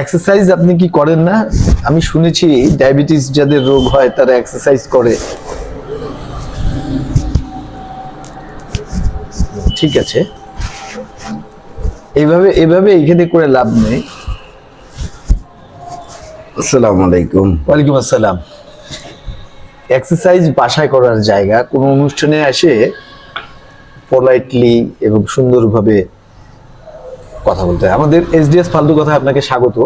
Exercise আপনি কি করেন না? আমি শুনেছি ডায়াবেটিস যাদের রোগ হয় তারা এক্সারসাইজ করে। ঠিক আছে, এইভাবে এইভাবে এখানে করে লাভ নেই। আসসালামু আলাইকুম। ওয়ালাইকুম আসসালাম। এক্সারসাইজ বাসায় করার জায়গা, কোনো অনুষ্ঠানে এসে পোলাইটলি এবং সুন্দরভাবে কথা বলতে হয়। আমাদের এসডিএস ফালতু কথা আপনাকে স্বাগত।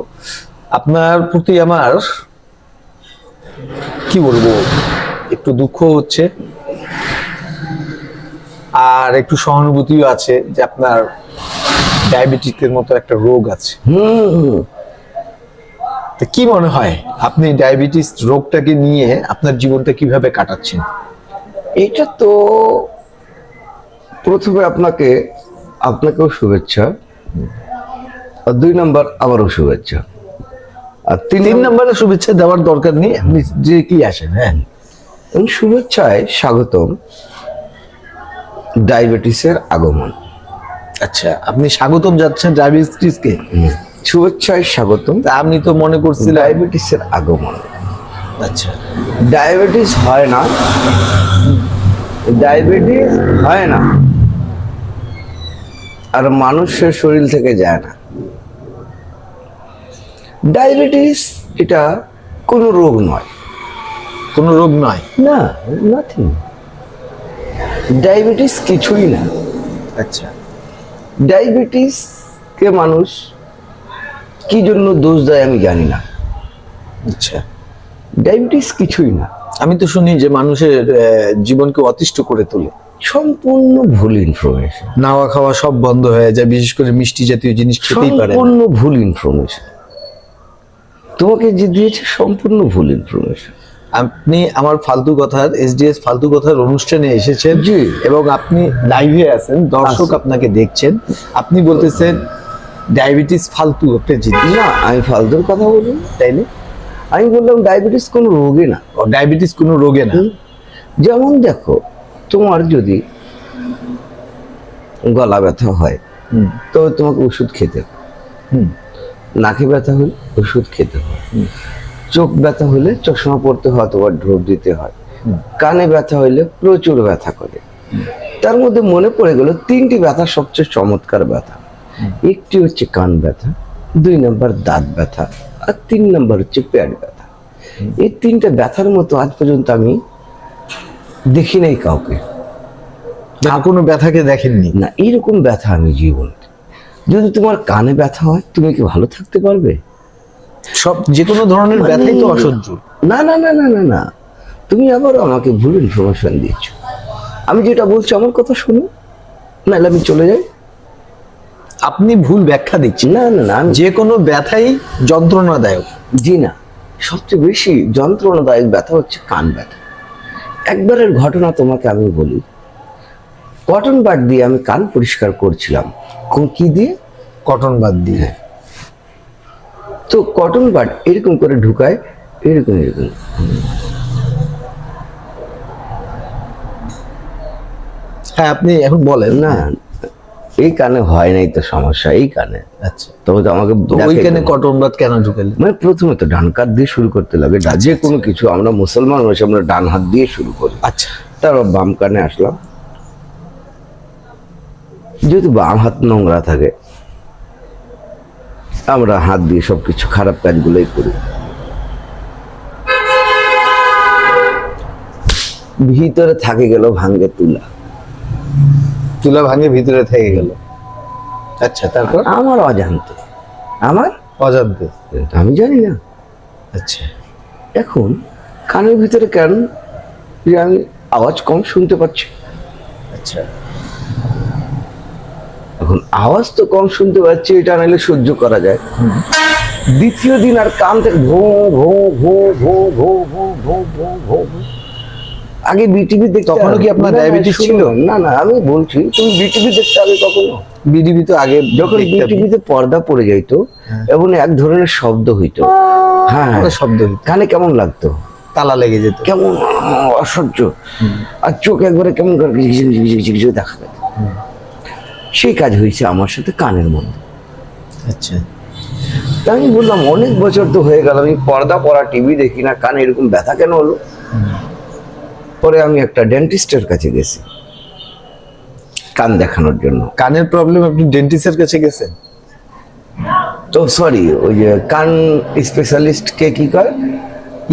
আপনার প্রতি আমার কি বলবো, একটু দুঃখ হচ্ছে আর একটু সহানুভূতিও আছে যে আপনার ডায়াবেটিসের মতো একটা রোগ আছে। তো কি মনে হয় আপনি ডায়াবেটিস রোগটাকে নিয়ে আপনার জীবনটা কিভাবে কাটাচ্ছেন? এটা তো প্রথমে আপনাকেও শুভেচ্ছা, আর 2 নাম্বার আমারও শুভেচ্ছা, আর 3 নম্বরে শুভেচ্ছা দেওয়ার দরকার নেই, আপনি যে কি আসেন। হ্যাঁ, শুভেচ্ছায় স্বাগতম ডায়াবেটিসের আগমন। আচ্ছা, আপনি স্বাগতম যাচ্ছেন ডায়াবেটিসকে। শুভেচ্ছায় স্বাগতম। তা আপনি তো মনে করছিলেন ডায়াবেটিসের আগমন। আচ্ছা, ডায়াবেটিস হয় না, ডায়াবেটিস হয় না আর মানুষের শরীর থেকে যায় না। ডায়াবেটিস এটা কোনো রোগ নয়। কোনো রোগ নয়। না, নাথিং। ডায়াবেটিস কিছুই না। আচ্ছা, ডায়াবেটিসকে মানুষ কি জন্য দোষ দেয় আমি জানি না। আচ্ছা, ডায়াবেটিস কিছুই না। আমি তো শুনি যে মানুষের জীবনকে অতিষ্ঠ করে তোলে। সম্পূর্ণ ভুল ইনফরমেশন। নাওয়া খাওয়া সব বন্ধ হয়ে যায়, বিশেষ করে মিষ্টি জাতীয় জিনিস খেতেই পারে না। সম্পূর্ণ ভুল ইনফরমেশন তোমাকে যে দিয়েছে, সম্পূর্ণ ভুল ইনফরমেশন। আপনি আমার ফালতু কথার এসডিএস ফালতু কথার অনুষ্ঠানে এসেছেন জি। এবং আপনি লাইভে আছেন, দর্শক আছি। আপনাকে দেখছেন, আপনি বলতেছেন ডায়াবেটিস ফালতু একটা জিনিস। না, আমি ফালতুর কথা বলি তাইলে আমি বললাম ডায়াবেটিস কোনো রোগই না। ডায়াবেটিস কোনো রোগে না। যেমন দেখো, তোমার যদি গলা ব্যথা হয় তো তোমাকে ওষুধ খেতে হয়। হুম। নাকে ব্যথা হলে ওষুধ খেতে হয়। চোখ ব্যথা হলে চশমা পড়তে হয় অথবা ড্রপ দিতে হয়। কানে ব্যথা হইলে প্রচুর ব্যথা করে। তার মধ্যে মনে পড়ে গেল 3টি ব্যথা সবচেয়ে চমৎকার ব্যথা। একটি হচ্ছে কান ব্যথা, 2 নাম্বার দাঁত ব্যথা, আর 3 নাম্বার হচ্ছে পেট ব্যথা। এই 3টা ব্যথার মতো আজ পর্যন্ত আমি দেখি নাই কাউকে। কোনো ব্যথাকে দেখেননি? না, এরকম ব্যথা আমি জীবনে। যদি তোমার কানে ব্যথা হয় তুমি কি ভালো থাকতে পারবে? সব যে কোনো ধরনের ব্যথাই তো অসহ্য। না না না না না না, তুমি আবার আমাকে ভুল ইনফরমেশন দিচ্ছ। আমি যেটা বলছি আমার কথা শুনো, নাহলে আমি চলে যাই। আপনি ভুল ব্যাখ্যা দিচ্ছেন। না না না, যে কোনো ব্যথাই যন্ত্রণাদায়ক। জি না, সবচেয়ে বেশি যন্ত্রণাদায়ক ব্যথা হচ্ছে কান ব্যথা। একবারের ঘটনা তোমাকে আমি বলি। কটন বাড দিয়ে আমি কান পরিষ্কার করছিলাম। কি দিয়ে? কটন বাদ দিয়ে। তো কটন বাড এরকম করে ঢুকায়, এরকম এরকম। হ্যাঁ, আপনি এখন বলেন। না, এই কানে হয় নাই তো সমস্যা, এই কানে। আচ্ছা, তবে তো আমাকে ওইখানে কটন বাদ কেন ঢুকালেন? মানে প্রথমে তো ডান কাত দিয়ে শুরু করতে লাগে। যে কোনো কিছু আমরা মুসলমান মানুষ, আমরা ডান হাত দিয়ে শুরু করি। আচ্ছা, তারপর বাম কানে আসলাম। যেহেতু বাম হাত নোংরা থাকে, আমরা হাত দিয়ে সবকিছু খারাপ কাজগুলোই করি। ভিতরে থাকে গেল ভাঙ্গে তুলা। তুলা ভাঙে ভিতরে থেকে গেল। আচ্ছা, তারপর? আমার অজান্তে, আমার অজান্তে। আমি জানি না। আচ্ছা, এখন কানের ভিতরে কেন যে আমি আওয়াজ কম শুনতে পাচ্ছি। আচ্ছা, এখন আওয়াজ তো কম শুনতে পাচ্ছি, এটা নাহলে সহ্য করা যায়। দ্বিতীয় দিন আর কান থেকে ভো ভো ভো ভো ভো ভো ভো ভো ভো। আগে বিটিভি দেখতে। তখনও কি আপনার ডায়াবেটিস ছিল? না না, আমি বলছি তুমি বিটিভি দেখতে আগে কখনো? বিডিবি তো আগে যখন বিটিভিতে পর্দা পড়ে যাইতো এবং এক ধরনের শব্দ হইতো, হ্যাঁ শব্দ হইতো, কানে কেমন লাগতো? তালা লেগে যেত, কেমন অসহ্য। আর চোখ একবারে কেমন করে কিছু দেখা যেত। সেই কাজ হয়েছে আমার সাথে কানের মধ্যে। আচ্ছা, তা আমি বললাম অনেক বছর তো হয়ে গেল, আমি পর্দা পরা টিভি দেখি না, কানে এরকম ব্যথা কেন হলো? পরে আমি একটা ডেন্টিস্টের কাছে গেছি কান দেখানোর জন্য। কানের প্রবলেম, আপনি ডেন্টিস্টের কাছে গেছেন? তো সরি, ওই যে কান স্পেশালিস্ট কে কি কয়,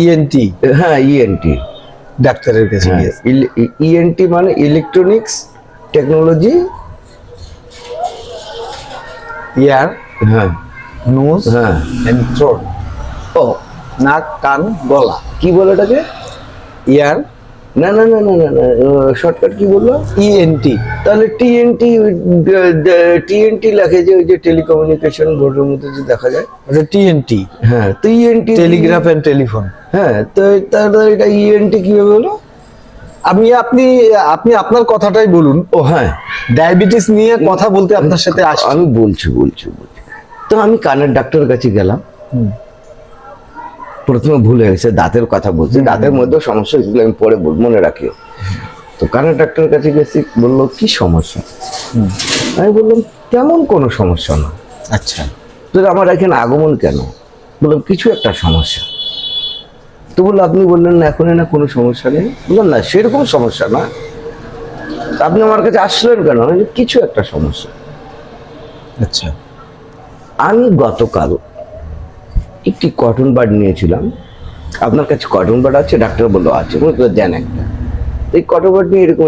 ইএনটি হ্যাঁ ইএনটি ডাক্তারের কাছে হ্যাঁ, গিয়েছেন। ইএনটি মানে ইলেকট্রনিক্স টেকনোলজি। ইয়ার, হ্যাঁ নোজ হ্যাঁ। And throat. ও নাক, কান, গলা। কি বলে ওটাকে? ইয়ার, না না না না না না, শর্টকাট কি বললো? ইএনটি। তাহলে টিএনটি, টিএনটি লেখে যে ওই যে টেলিকমিউনিকেশন বোর্ডের মধ্যে যে দেখা যায়। ওটা টিএনটি, হ্যাঁ তো ইএনটি টেলিগ্রাফ এন্ড টেলিফোন। হ্যাঁ তো তাহলে এটা ইএনটি কিভাবে হলো? আপনি আপনি আপনি আপনার কথাটাই বলুন। ও হ্যাঁ, ডায়াবেটিস নিয়ে কথা বলতে আপনার সাথে আসছি। আমি বলছি। তো আমি কানের ডাক্তারের কাছে গেলাম। প্রথমে ভুল হয়ে গেছে, দাঁতের কথা বলছি, দাঁতের মধ্যে সমস্যা, এগুলো আমি পরে মনে রাখিও। তো কানের ডাক্তারের কাছে গেছি, বললো কি সমস্যা? আমি বললাম তেমন কোনো সমস্যা না। আচ্ছা, তো আমার এখানে আগমন কেন? বললাম কিছু একটা সমস্যা। তো বললো আপনি বললেন না এখন না কোনো সমস্যা নেই। বললাম না সেরকম সমস্যা না, তা আপনি আমার কাছে আসলেন কেন? আমি বললাম, কিছু একটা সমস্যা। আচ্ছা। আমি গতকাল একটি কটন বাড নিয়েছিলাম, আপনার কাছে কটন বাড আছে? ডাক্তার বললো আছে। বললো দেন একটা। এই কটন বাড নিয়ে এরকম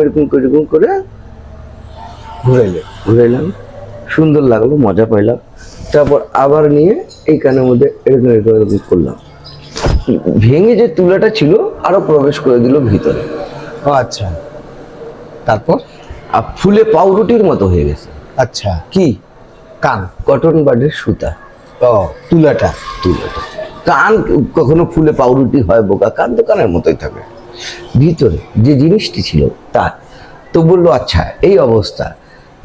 করে ঘুরাইলাম, সুন্দর লাগলো, মজা পাইলাম। তারপর আবার নিয়ে এই কানের মধ্যে এরকম করলাম, ভেঙে যে তুলাটা ছিল আরো প্রবেশ করে দিল ভিতরে। ও আচ্ছা, তারপর? আর ফুলে পাউরুটির মতো হয়ে গেছে। আচ্ছা, কি? কান, কটন বাডের সুতা। ও তুলাটা। কান কখনো ফুলে পাউরুটি হয় বোকা? কান তো কানের মতোই থাকে, ভিতরে যে জিনিসটি ছিল তার। তো বললো আচ্ছা এই অবস্থা।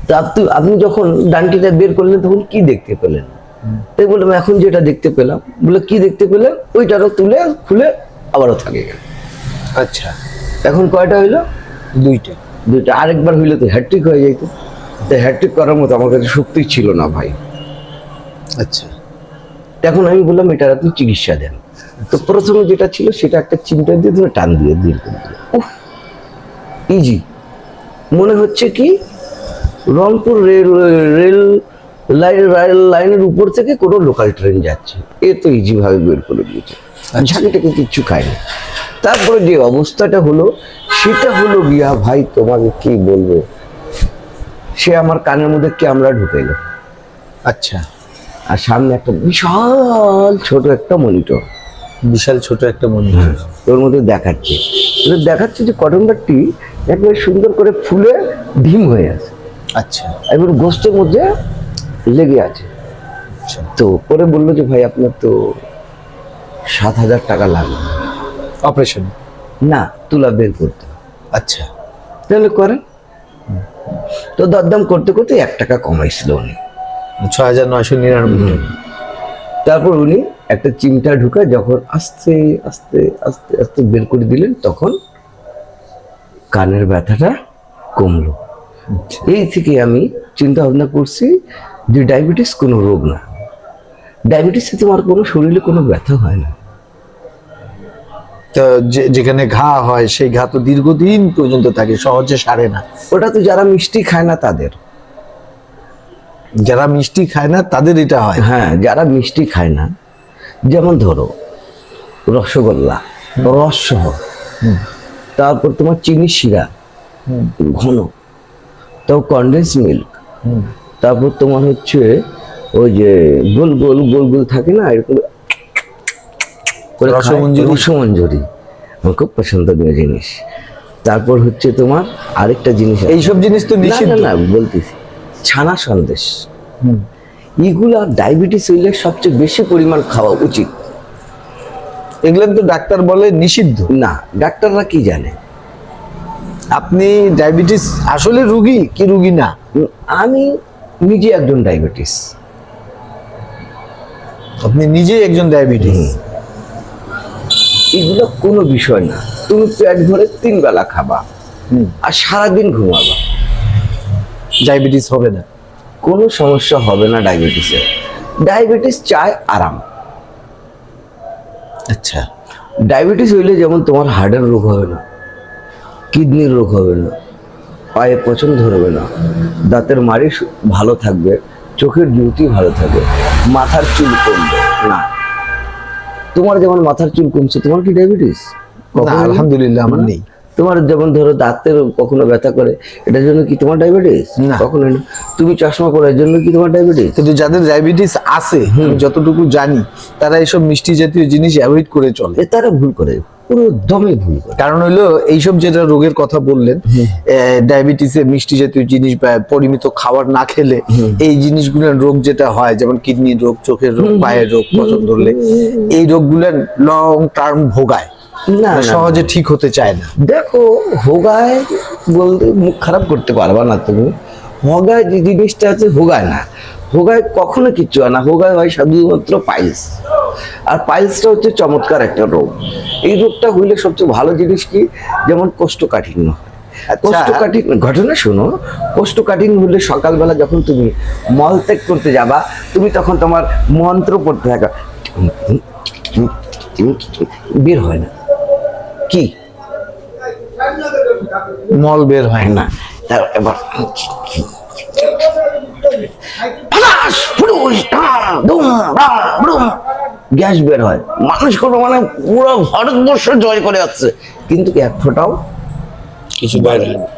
তা আপনি যখন ডান্টিটা বের করলেন তখন কি দেখতে পেলেন? তাই বললাম এখন যেটা দেখতে পেলাম। বলে কি দেখতে পেলেন? ওইটারও তুলে খুলে আবারও থাকে গেল। আচ্ছা, এখন কয়টা হইলো? দুইটা। আরেকবার হইলে তো হ্যাট্রিক হয়ে যেত। তো হ্যাট্রিক করার মতো আমার কাছে শক্তি ছিল না ভাই। আচ্ছা, এখন আমি বললাম এটার আপনি চিকিৎসা দেন। তো প্রথমে যেটা ছিল সেটা একটা চিমটা দিয়ে ধরে টান দিয়ে ইজি মনে হচ্ছে কি রংপুর রেল লাইনের উপর থেকে কোনো লোকাল ট্রেন যাচ্ছে, এ তো ইজি ভাবে বের করে দিয়েছে, ঝাঁকিটাকে কিচ্ছু খায়নি। তারপরে যে অবস্থাটা হলো সেটা হলো গিয়া ভাই তোমাকে কি বলবো, সে আমার কানের মধ্যে ক্যামেরা ঢুকাইলো। আচ্ছা, আর সামনে একটা বিশাল ছোট একটা মনিটর, বিশাল ছোট একটা মনিটর। ওর মধ্যে দেখাচ্ছে যে কটন বাডটি একবারে সুন্দর করে ফুলে ডিম হয়ে আছে। আচ্ছা, এবং গোস্তের মধ্যে লেগে আছে। তো পরে বললো যে ভাই আপনার তো 7,000 টাকা লাগবে অপারেশন না তুলা বের করতে। আচ্ছা, তাহলে করেন। তো দরদাম করতে করতে 1 টাকা কমাইছিল উনি, 6,999। তারপর উনি একটা চিমটা ঢুকায় যখন আস্তে আস্তে আস্তে আস্তে বের করে দিলেন তখন কানের ব্যথাটা কমলো। এই থেকে আমি চিন্তা ভাবনা করছি যে ডায়াবেটিস কোনো রোগ না, ডায়াবেটিসে তোমার কোনো শরীরে কোনো ব্যথা হয় না। তো যেখানে ঘা হয় সেই ঘা তো দীর্ঘদিন পর্যন্ত থাকে, সহজে সারে না। ওটা তো যারা মিষ্টি খায় না তাদের, যারা মিষ্টি খায় না তাদের এটা হয়। হ্যাঁ যারা মিষ্টি খায় না, যেমন ধরো রসগোল্লা রস সহ, তারপর তোমার চিনি শিরা ঘন, তাও কনডেন্স মিল্ক, তারপর তোমার হচ্ছে ওই যে গোল গোল থাকে না এরকম করে রসমঞ্জরি, আমার খুব পছন্দনীয় জিনিস। তারপর হচ্ছে তোমার আরেকটা জিনিস, এইসব জিনিস তো নিষিদ্ধ না বলতেছি, ছানা সন্দেশ, এগুলা ডায়াবেটিস হইলে সবচেয়ে বেশি পরিমাণ খাওয়া উচিত। এগুলো তো ডাক্তার বলে নিষিদ্ধ। না ডাক্তাররা কি জানে? আপনি ডায়াবেটিস আসলে রোগী কি রোগী না? আমি নিজে একজন ডায়াবেটিস। আপনি নিজেই একজন ডায়াবেটিস। এগুলো কোনো বিষয় না, তুমি পেট ভরে 3 বেলা খাবা আর সারাদিন ঘুমাবা, ডায়াবেটিস হবে না, কোনো সমস্যা হবে না ডায়াবেটিসের। ডায়াবেটিস চায় আরাম। আচ্ছা, ডায়াবেটিস হইলে যেমন তোমার হার্টের রোগ হবে না, কিডনির রোগ হবে না, পায়ে পচন ধরবে না, দাঁতের মাড়ি ভালো থাকবে, চোখের জ্যোতি ভালো থাকবে, মাথার চুল কমবে না। তোমার যেমন মাথার চুল কমছে, তোমার কি ডায়াবেটিস? না আলহামদুলিল্লাহ আমার নেই। তোমার যেমন ধরো দাঁতের কখনো ব্যথা করে, এটার জন্য কি তোমার ডায়াবেটিস? না। কখনো না। তুমি চশমা পরার জন্য কি তোমার ডায়াবেটিস? কিন্তু যাদের ডায়াবেটিস আছে আমি যতটুকু জানি তারা এইসব মিষ্টি জাতীয় জিনিস অ্যাভয়েড করে চলে। তারা ভুল করে, পুরো দমে ভুল করে। কারণ হইলো এইসব যেটা রোগের কথা বললেন, ডায়াবেটিসে মিষ্টি জাতীয় জিনিস বা পরিমিত খাবার না খেলে এই জিনিসগুলোর রোগ যেটা হয়, যেমন কিডনির রোগ, চোখের রোগ, পায়ের রোগ, পচন ধরলে এই রোগগুলো লং টার্ম ভোগায়, না, না, সহজে ঠিক হতে চায় না। দেখো, হোগায় বলতে মুখ খারাপ করতে পারবা না তুমি। হোগায় যে জিনিসটা আছে, হোগায় না, হোগায় কখনো কিচ্ছু হয় না। হোগায় হয় শুধুমাত্র পাইলস। আর পাইলসটা হচ্ছে চমৎকার একটা রোগ। এই রোগটা হইলে সবচেয়ে ভালো জিনিস কি, যেমন কোষ্ঠকাঠিন্য হয়। কোষ্ঠকাঠিন্য ঘটনা শোনো, কোষ্ঠকাঠিন্য হলে সকালবেলা যখন তুমি মলত্যাগ করতে যাবা, তুমি তখন তোমার মন্ত্র পড়তে থাকা, বের হয় না। কি মল বের হয় না। তার এবার গ্যাস বের হয়। মানুষ কোনো মানে পুরো ভারতবর্ষ জয় করে আসছে, কিন্তু এক ফোঁটাও কিছু বাইরে হয় না।